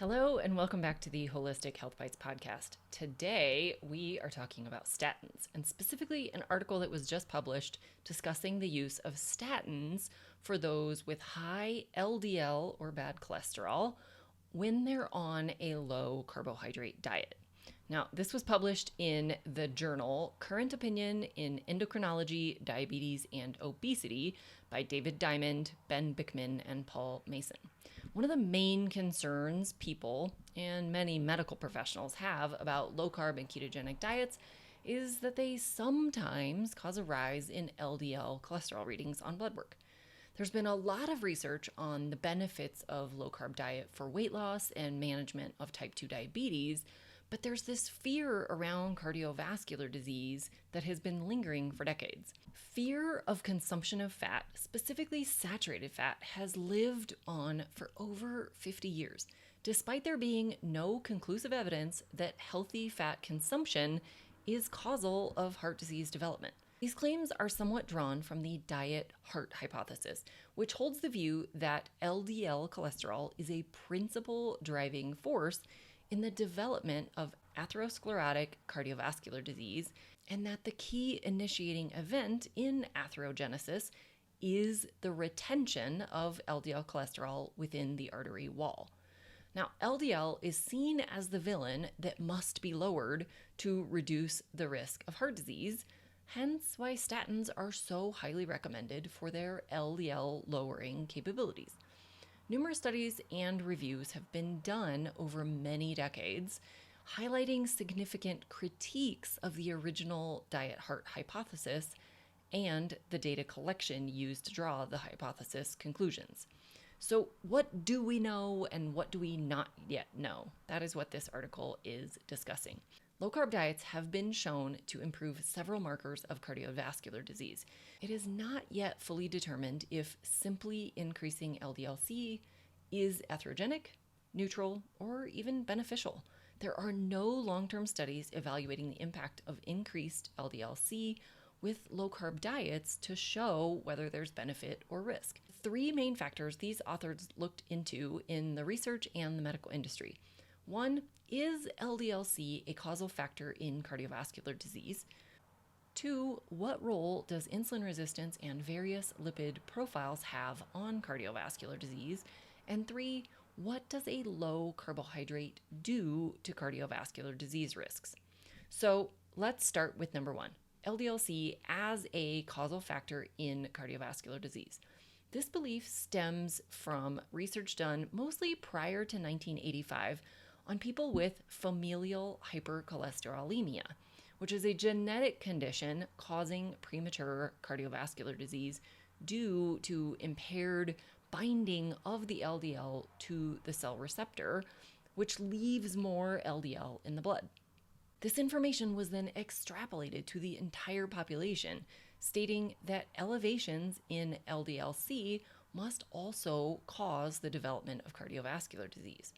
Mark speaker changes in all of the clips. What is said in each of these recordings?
Speaker 1: Hello, and welcome back to the Holistic Health Bites podcast. Today, we are talking about statins, and specifically an article that was just published discussing the use of statins for those with high LDL or bad cholesterol when they're on a low carbohydrate diet. Now, this was published in the journal Current Opinion in Endocrinology, Diabetes, and Obesity by David Diamond, Ben Bikman, and Paul Mason. One of the main concerns people and many medical professionals have about low carb and ketogenic diets is that they sometimes cause a rise in LDL cholesterol readings on blood work. There's been a lot of research on the benefits of low carb diet for weight loss and management of type 2 diabetes, but there's this fear around cardiovascular disease that has been lingering for decades. Fear of consumption of fat, specifically saturated fat, has lived on for over 50 years, despite there being no conclusive evidence that healthy fat consumption is causal of heart disease development. These claims are somewhat drawn from the diet heart hypothesis, which holds the view that LDL cholesterol is a principal driving force in the development of atherosclerotic cardiovascular disease, and that the key initiating event in atherogenesis is the retention of LDL cholesterol within the artery wall. Now, LDL is seen as the villain that must be lowered to reduce the risk of heart disease, hence why statins are so highly recommended for their LDL lowering capabilities. Numerous studies and reviews have been done over many decades, highlighting significant critiques of the original diet heart hypothesis and the data collection used to draw the hypothesis conclusions. So what do we know and what do we not yet know? That is what this article is discussing. Low-carb diets have been shown to improve several markers of cardiovascular disease. It is not yet fully determined if simply increasing LDL-C is atherogenic, neutral, or even beneficial. There are no long-term studies evaluating the impact of increased LDL-C with low-carb diets to show whether there's benefit or risk. Three main factors these authors looked into in the research and the medical industry. One, is LDL-C a causal factor in cardiovascular disease? Two, what role does insulin resistance and various lipid profiles have on cardiovascular disease? And three, what does a low carbohydrate do to cardiovascular disease risks? So let's start with number one, LDL-C as a causal factor in cardiovascular disease. This belief stems from research done mostly prior to 1985 on people with familial hypercholesterolemia, which is a genetic condition causing premature cardiovascular disease due to impaired binding of the LDL to the cell receptor, which leaves more LDL in the blood. This information was then extrapolated to the entire population, stating that elevations in LDL-C must also cause the development of cardiovascular disease.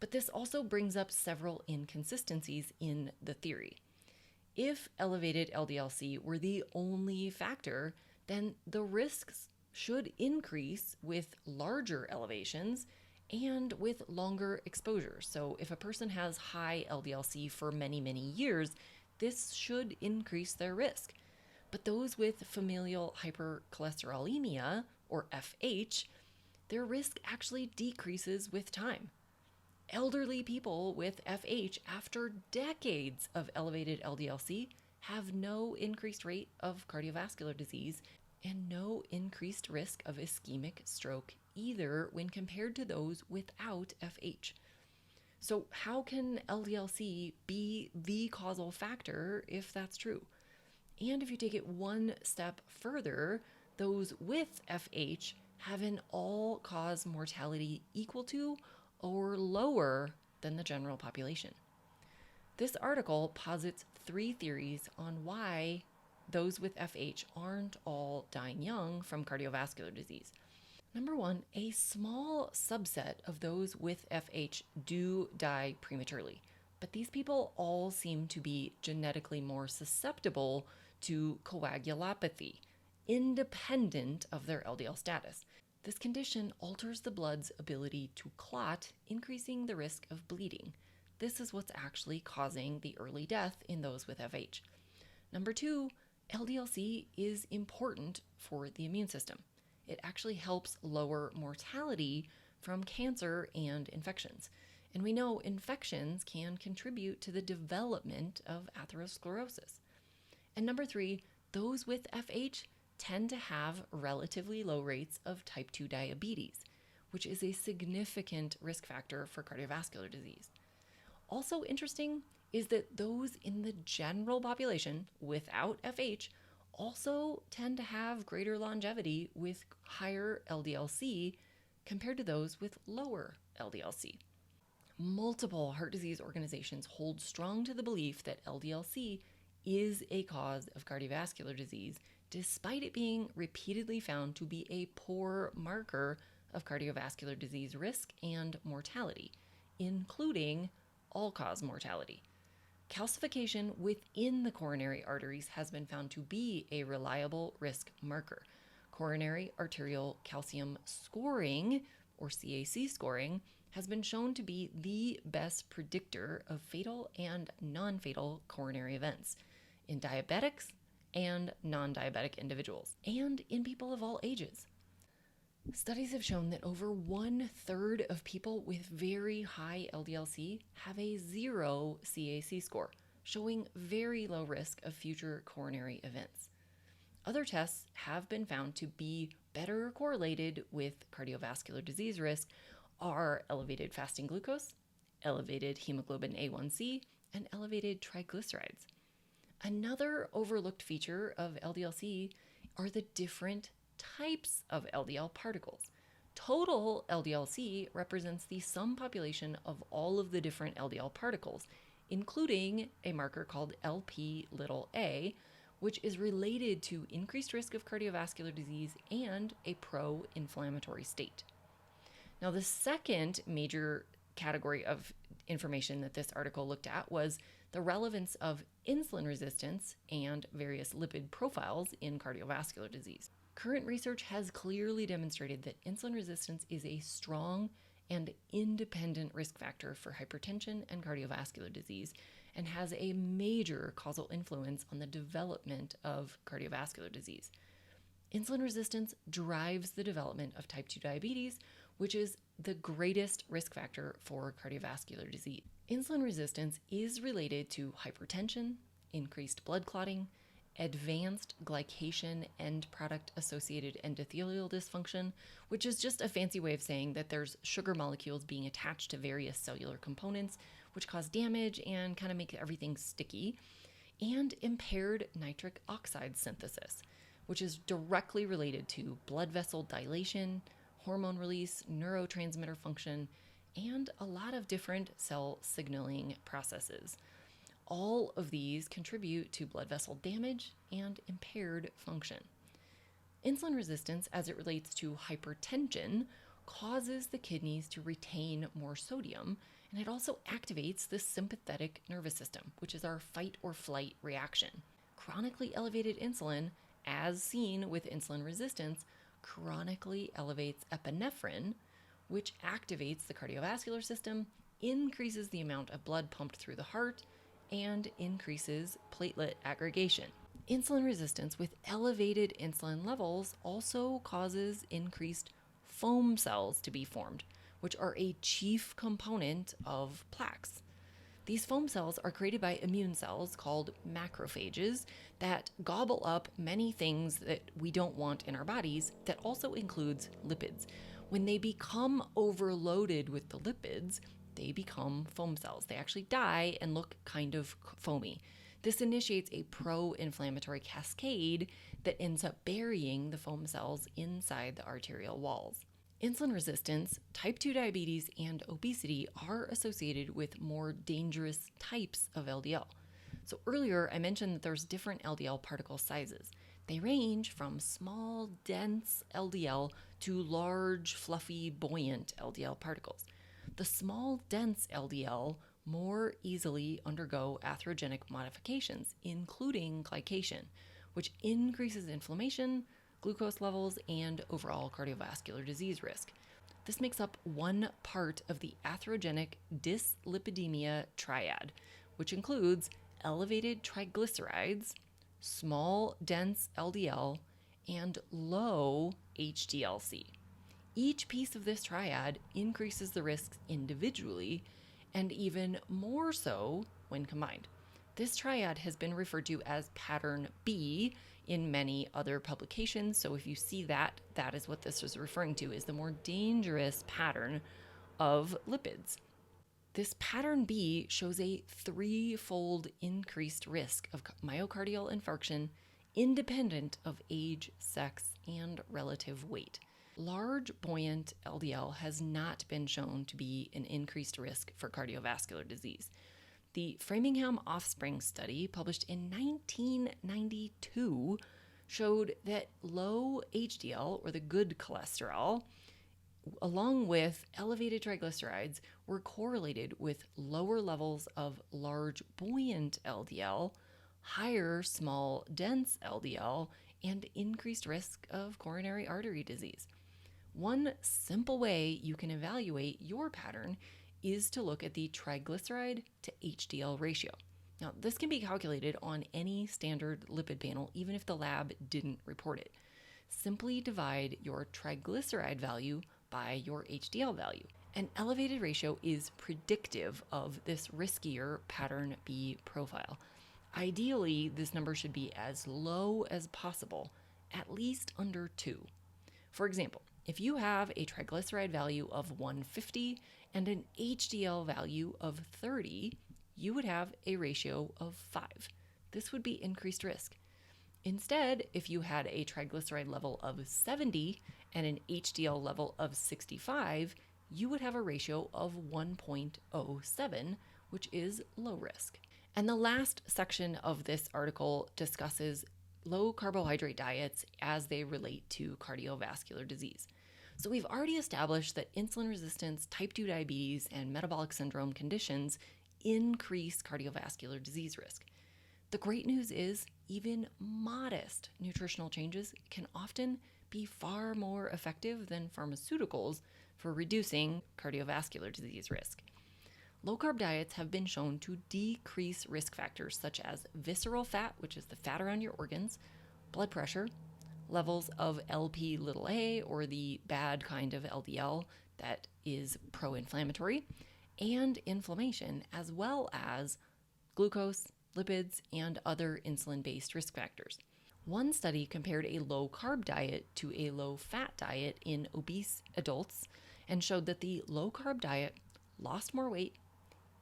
Speaker 1: But this also brings up several inconsistencies in the theory. If elevated LDL-C were the only factor, then the risks should increase with larger elevations and with longer exposure. So if a person has high LDL-C for many, many years, this should increase their risk. But those with familial hypercholesterolemia, or FH, their risk actually decreases with time. Elderly people with FH, after decades of elevated LDL-C, have no increased rate of cardiovascular disease and no increased risk of ischemic stroke either when compared to those without FH. So how can LDL-C be the causal factor if that's true? And if you take it one step further, those with FH have an all-cause mortality equal to or lower than the general population. This article posits three theories on why those with FH aren't all dying young from cardiovascular disease. Number one, a small subset of those with FH do die prematurely, but these people all seem to be genetically more susceptible to coagulopathy, independent of their LDL status. This condition alters the blood's ability to clot, increasing the risk of bleeding. This is what's actually causing the early death in those with FH. Number 2, LDL-C is important for the immune system. It actually helps lower mortality from cancer and infections. And we know infections can contribute to the development of atherosclerosis. And number 3, those with FH tend to have relatively low rates of type 2 diabetes, which is a significant risk factor for cardiovascular disease. Also interesting is that those in the general population without FH also tend to have greater longevity with higher LDL-C compared to those with lower LDL-C. Multiple heart disease organizations hold strong to the belief that LDL-C is a cause of cardiovascular disease, despite it being repeatedly found to be a poor marker of cardiovascular disease risk and mortality, including all-cause mortality. Calcification within the coronary arteries has been found to be a reliable risk marker. Coronary arterial calcium scoring, or CAC scoring, has been shown to be the best predictor of fatal and non-fatal coronary events in diabetics and non-diabetic individuals, and in people of all ages. Studies have shown that over 1/3 of people with very high LDL-C have a 0 CAC score, showing very low risk of future coronary events. Other tests have been found to be better correlated with cardiovascular disease risk are elevated fasting glucose, elevated hemoglobin A1C, and elevated triglycerides. Another overlooked feature of LDL-C are the different types of LDL particles. Total LDL-C represents the sum population of all of the different LDL particles, including a marker called Lp(a), which is related to increased risk of cardiovascular disease and a pro-inflammatory state. Now, the second major category of information that this article looked at was the relevance of insulin resistance and various lipid profiles in cardiovascular disease. Current research has clearly demonstrated that insulin resistance is a strong and independent risk factor for hypertension and cardiovascular disease and has a major causal influence on the development of cardiovascular disease. Insulin resistance drives the development of type 2 diabetes, which is the greatest risk factor for cardiovascular disease. Insulin resistance is related to hypertension, increased blood clotting, advanced glycation end product associated endothelial dysfunction, which is just a fancy way of saying that there's sugar molecules being attached to various cellular components, which cause damage and kind of make everything sticky, and impaired nitric oxide synthesis, which is directly related to blood vessel dilation, hormone release, neurotransmitter function, and a lot of different cell signaling processes. All of these contribute to blood vessel damage and impaired function. Insulin resistance, as it relates to hypertension, causes the kidneys to retain more sodium, and it also activates the sympathetic nervous system, which is our fight or flight reaction. Chronically elevated insulin, as seen with insulin resistance, chronically elevates epinephrine, which activates the cardiovascular system, increases the amount of blood pumped through the heart, and increases platelet aggregation. Insulin resistance with elevated insulin levels also causes increased foam cells to be formed, which are a chief component of plaques. These foam cells are created by immune cells called macrophages that gobble up many things that we don't want in our bodies. That also includes lipids. When they become overloaded with the lipids, they become foam cells. They actually die and look kind of foamy. This initiates a pro-inflammatory cascade that ends up burying the foam cells inside the arterial walls. Insulin resistance, type 2 diabetes, and obesity are associated with more dangerous types of LDL. So earlier I mentioned that there's different LDL particle sizes. They range from small, dense LDL to large, fluffy, buoyant LDL particles. The small, dense LDL more easily undergo atherogenic modifications, including glycation, which increases inflammation, glucose levels, and overall cardiovascular disease risk. This makes up one part of the atherogenic dyslipidemia triad, which includes elevated triglycerides, small dense LDL, and low HDLC. Each piece of this triad increases the risks individually and even more so when combined. This triad has been referred to as pattern B in many other publications. So if you see that, that is what this is referring to, is the more dangerous pattern of lipids. This pattern B shows a threefold increased risk of myocardial infarction independent of age, sex, and relative weight. Large buoyant LDL has not been shown to be an increased risk for cardiovascular disease. The Framingham Offspring study, published in 1992, showed that low HDL, or the good cholesterol, along with elevated triglycerides, were correlated with lower levels of large buoyant LDL, higher small dense LDL, and increased risk of coronary artery disease. One simple way you can evaluate your pattern is to look at the triglyceride to HDL ratio. Now, this can be calculated on any standard lipid panel, even if the lab didn't report it. Simply divide your triglyceride value by your HDL value. An elevated ratio is predictive of this riskier pattern B profile. Ideally, this number should be as low as possible, at least under 2. For example, if you have a triglyceride value of 150 and an HDL value of 30, you would have a ratio of 5. This would be increased risk. Instead, if you had a triglyceride level of 70 and an HDL level of 65, you would have a ratio of 1.07, which is low risk. And the last section of this article discusses low carbohydrate diets as they relate to cardiovascular disease. So we've already established that insulin resistance, type 2 diabetes, and metabolic syndrome conditions increase cardiovascular disease risk. The great news is even modest nutritional changes can often be far more effective than pharmaceuticals for reducing cardiovascular disease risk. Low-carb diets have been shown to decrease risk factors such as visceral fat, which is the fat around your organs, blood pressure, levels of Lp(a), or the bad kind of LDL that is pro-inflammatory, and inflammation, as well as glucose, lipids, and other insulin-based risk factors. One study compared a low-carb diet to a low-fat diet in obese adults and showed that the low-carb diet lost more weight,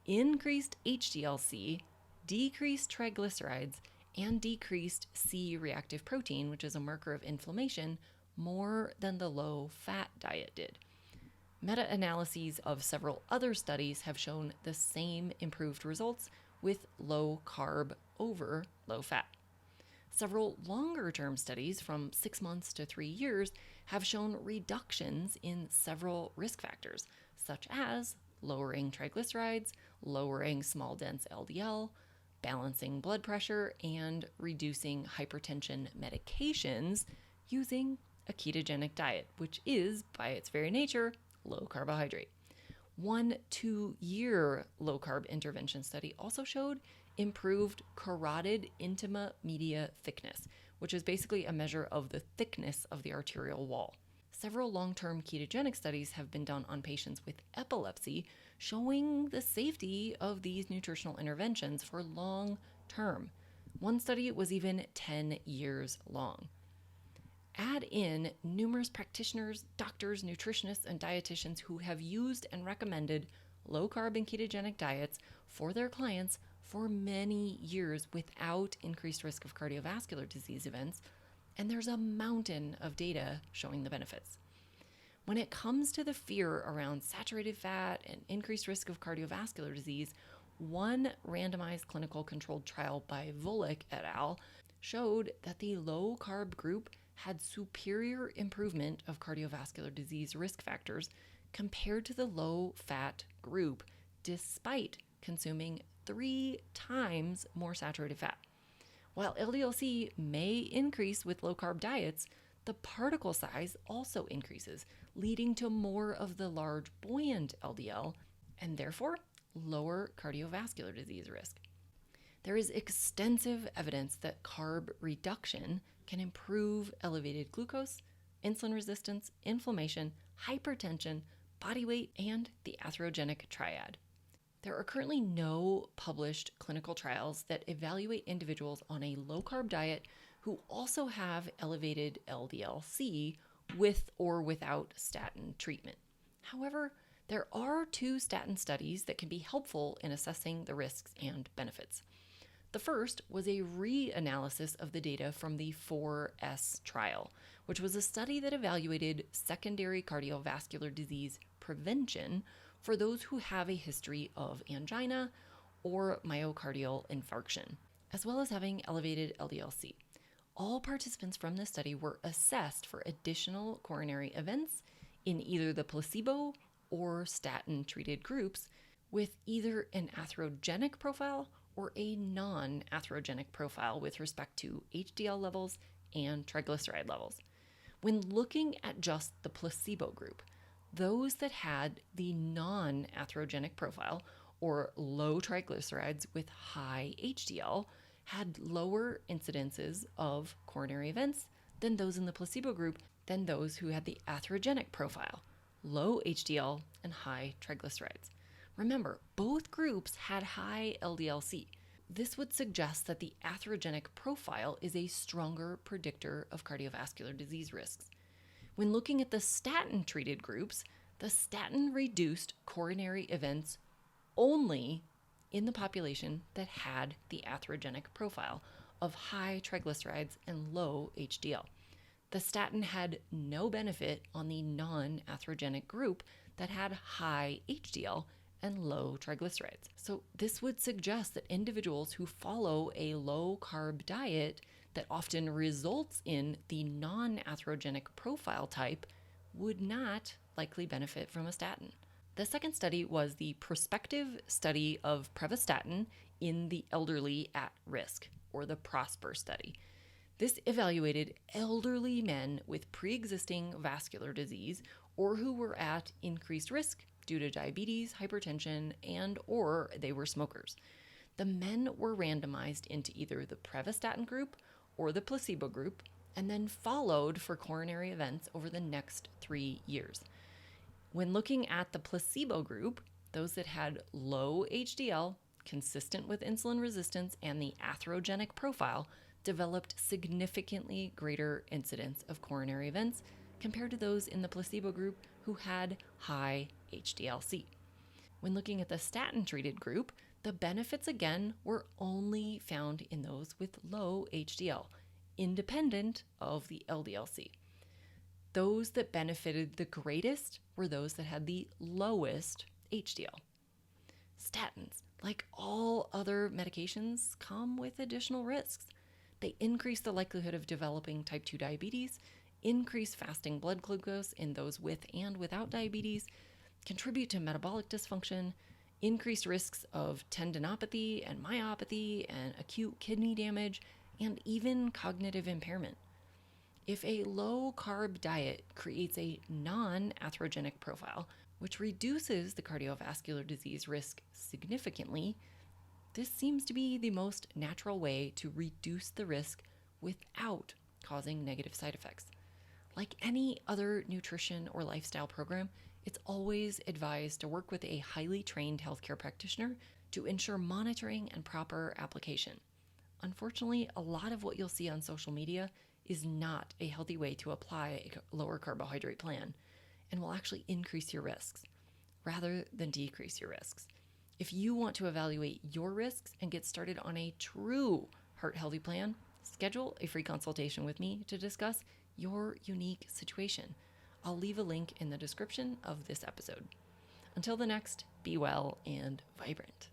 Speaker 1: increased HDL-C, decreased triglycerides, and decreased C-reactive protein, which is a marker of inflammation, more than the low-fat diet did. Meta-analyses of several other studies have shown the same improved results with low carb over low fat. Several longer-term studies from 6 months to 3 years have shown reductions in several risk factors, such as lowering triglycerides, lowering small dense LDL, balancing blood pressure, and reducing hypertension medications using a ketogenic diet, which is, by its very nature, low carbohydrate. One 2-year low-carb intervention study also showed improved carotid intima media thickness, which is basically a measure of the thickness of the arterial wall. Several long-term ketogenic studies have been done on patients with epilepsy, showing the safety of these nutritional interventions for long term. One study was even 10 years long. Add in numerous practitioners, doctors, nutritionists, and dietitians who have used and recommended low-carb and ketogenic diets for their clients for many years without increased risk of cardiovascular disease events, and there's a mountain of data showing the benefits. When it comes to the fear around saturated fat and increased risk of cardiovascular disease, one randomized clinical controlled trial by Volek et al. Showed that the low-carb group had superior improvement of cardiovascular disease risk factors compared to the low-fat group, despite consuming 3 times more saturated fat. While LDL-C may increase with low-carb diets, the particle size also increases, leading to more of the large buoyant LDL and therefore lower cardiovascular disease risk. There is extensive evidence that carb reduction can improve elevated glucose, insulin resistance, inflammation, hypertension, body weight, and the atherogenic triad. There are currently no published clinical trials that evaluate individuals on a low-carb diet who also have elevated LDL-C with or without statin treatment. However, there are 2 statin studies that can be helpful in assessing the risks and benefits. The first was a reanalysis of the data from the 4S trial, which was a study that evaluated secondary cardiovascular disease prevention for those who have a history of angina or myocardial infarction, as well as having elevated LDL-C. All participants from this study were assessed for additional coronary events in either the placebo or statin-treated groups with either an atherogenic profile or a non-atherogenic profile with respect to HDL levels and triglyceride levels. When looking at just the placebo group, those that had the non-atherogenic profile or low triglycerides with high HDL had lower incidences of coronary events than those in the placebo group than those who had the atherogenic profile, low HDL and high triglycerides. Remember, both groups had high LDL-C. This would suggest that the atherogenic profile is a stronger predictor of cardiovascular disease risks. When looking at the statin-treated groups, the statin reduced coronary events only in the population that had the atherogenic profile of high triglycerides and low HDL. The statin had no benefit on the non-atherogenic group that had high HDL and low triglycerides. So this would suggest that individuals who follow a low-carb diet that often results in the non-atherogenic profile type would not likely benefit from a statin. The second study was the prospective study of pravastatin in the elderly at risk, or the PROSPER study. This evaluated elderly men with pre-existing vascular disease or who were at increased risk due to diabetes, hypertension, and or they were smokers. The men were randomized into either the pravastatin group or the placebo group and then followed for coronary events over the next 3 years. When looking at the placebo group, those that had low HDL, consistent with insulin resistance and the atherogenic profile, developed significantly greater incidence of coronary events compared to those in the placebo group who had high HDL-C. When looking at the statin-treated group, the benefits again were only found in those with low HDL, independent of the LDL-C. Those that benefited the greatest were those that had the lowest HDL. Statins, like all other medications, come with additional risks. They increase the likelihood of developing type 2 diabetes, increase fasting blood glucose in those with and without diabetes, contribute to metabolic dysfunction, increased risks of tendinopathy and myopathy and acute kidney damage, and even cognitive impairment. If a low-carb diet creates a non-atherogenic profile, which reduces the cardiovascular disease risk significantly, this seems to be the most natural way to reduce the risk without causing negative side effects. Like any other nutrition or lifestyle program, it's always advised to work with a highly trained healthcare practitioner to ensure monitoring and proper application. Unfortunately, a lot of what you'll see on social media is not a healthy way to apply a lower carbohydrate plan and will actually increase your risks rather than decrease your risks. If you want to evaluate your risks and get started on a true heart-healthy plan, schedule a free consultation with me to discuss your unique situation. I'll leave a link in the description of this episode. Until the next, be well and vibrant.